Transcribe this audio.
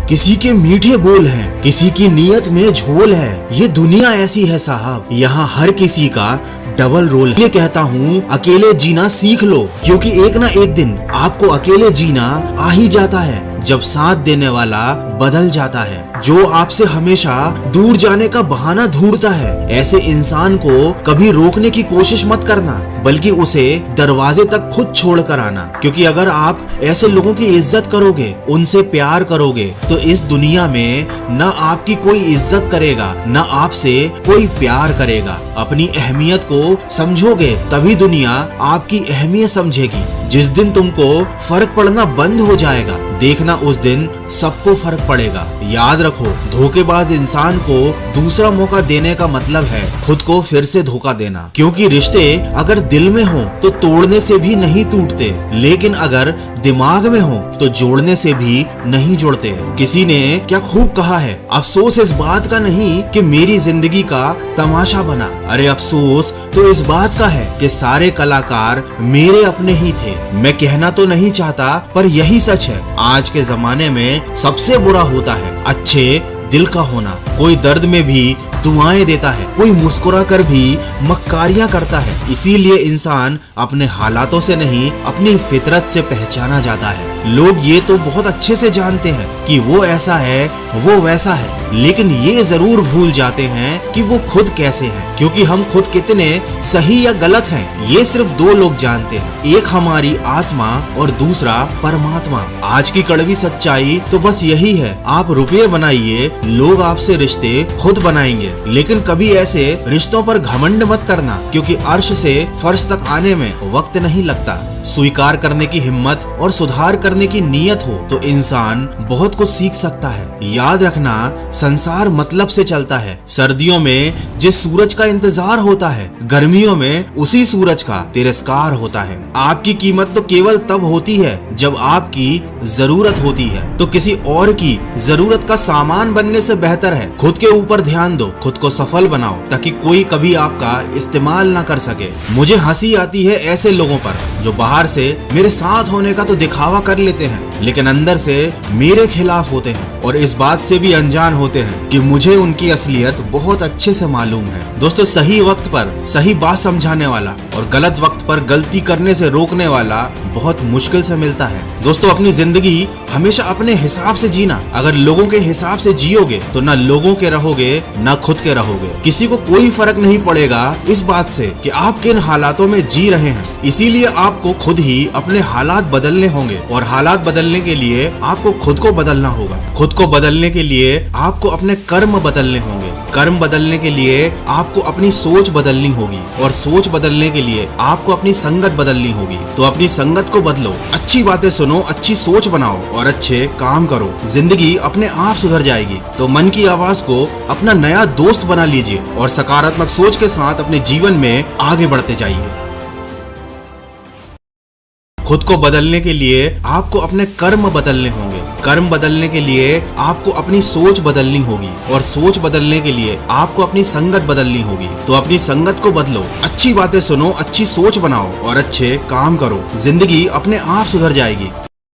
किसी के मीठे बोल हैं, किसी की नीयत में झोल है। ये दुनिया ऐसी है साहब, यहाँ हर किसी का डबल रोल है। ये कहता हूँ अकेले जीना सीख लो, क्योंकि एक ना एक दिन आपको अकेले जीना आ ही जाता है, जब साथ देने वाला बदल जाता है। जो आपसे हमेशा दूर जाने का बहाना ढूंढता है, ऐसे इंसान को कभी रोकने की कोशिश मत करना, बल्कि उसे दरवाजे तक खुद छोड़ कर आना। क्योंकि अगर आप ऐसे लोगों की इज्जत करोगे, उनसे प्यार करोगे, तो इस दुनिया में न आपकी कोई इज्जत करेगा, न आपसे कोई प्यार करेगा। अपनी अहमियत को समझोगे तभी दुनिया आपकी अहमियत समझेगी। जिस दिन तुमको फर्क पड़ना बंद हो जाएगा, देखना उस दिन सबको फर्क पड़ेगा। याद रखो, धोखेबाज इंसान को दूसरा मौका देने का मतलब है खुद को फिर से धोखा देना। क्योंकि रिश्ते अगर दिल में हो तो तोड़ने से भी नहीं टूटते, लेकिन अगर दिमाग में हो तो जोड़ने से भी नहीं जुड़ते। किसी ने क्या खूब कहा है, अफसोस इस बात का नहीं कि मेरी जिंदगी का तमाशा बना, अरे अफसोस तो इस बात का है कि सारे कलाकार मेरे अपने ही थे। मैं कहना तो नहीं चाहता, पर यही सच है। आज के जमाने में सबसे बुरा होता है अच्छे दिल का होना। कोई दर्द में भी दुआएं देता है, कोई मुस्कुरा कर भी मक्कारियां करता है। इसीलिए इंसान अपने हालातों से नहीं, अपनी फितरत से पहचाना जाता है। लोग ये तो बहुत अच्छे से जानते हैं कि वो ऐसा है, वो वैसा है, लेकिन ये जरूर भूल जाते हैं कि वो खुद कैसे हैं। क्योंकि हम खुद कितने सही या गलत हैं, ये सिर्फ दो लोग जानते हैं, एक हमारी आत्मा और दूसरा परमात्मा। आज की कड़वी सच्चाई तो बस यही है, आप रुपये बनाइए, लोग आपसे रिश्ते खुद बनाएंगे। लेकिन कभी ऐसे रिश्तों पर घमंड मत करना, क्योंकि अर्श से फर्श तक आने में वक्त नहीं लगता। स्वीकार करने की हिम्मत और सुधार करने की नीयत हो तो इंसान बहुत कुछ सीख सकता है। याद रखना, संसार मतलब से चलता है। सर्दियों में जिस सूरज का इंतजार होता है, गर्मियों में उसी सूरज का तिरस्कार होता है। आपकी कीमत तो केवल तब होती है जब आपकी जरूरत होती है, तो किसी और की जरूरत का सामान बनने से बेहतर है खुद के ऊपर ध्यान दो, खुद को सफल बनाओ, ताकि कोई कभी आपका इस्तेमाल ना कर सके। मुझे हंसी आती है ऐसे लोगों पर जो बाहर से मेरे साथ होने का तो दिखावा कर लेते हैं, लेकिन अंदर से मेरे खिलाफ होते हैं, और इस बात से भी अनजान होते हैं कि मुझे उनकी असलियत बहुत अच्छे से मालूम है। दोस्तों, सही वक्त पर सही बात समझाने वाला और गलत वक्त पर गलती करने से रोकने वाला बहुत मुश्किल से मिलता है। दोस्तों, अपनी जिंदगी हमेशा अपने हिसाब से जीना। अगर लोगों के हिसाब से जियोगे तो ना लोगों के रहोगे, ना खुद के रहोगे। किसी को कोई फर्क नहीं पड़ेगा इस बात से कि आप किन हालातों में जी रहे हैं। इसीलिए आपको खुद ही अपने हालात बदलने होंगे, और हालात बदलने के लिए आपको खुद को बदलना होगा। खुद को बदलने के लिए आपको अपने कर्म बदलने होंगे। कर्म बदलने के लिए आपको अपनी सोच बदलनी होगी, और सोच बदलने के लिए आपको अपनी संगत बदलनी होगी। तो अपनी संगत को बदलो, अच्छी बातें सुनो, अच्छी सोच बनाओ और अच्छे काम करो। जिंदगी अपने आप सुधर जाएगी। तो मन की आवाज को अपना नया दोस्त बना लीजिए और सकारात्मक सोच के साथ अपने जीवन में आगे बढ़ते जाइए। खुद को बदलने के लिए आपको अपने कर्म बदलने होंगे। कर्म बदलने के लिए आपको अपनी सोच बदलनी होगी, और सोच बदलने के लिए आपको अपनी संगत बदलनी होगी। तो अपनी संगत को बदलो, अच्छी बातें सुनो, अच्छी सोच बनाओ और अच्छे काम करो। जिंदगी अपने आप सुधर जाएगी।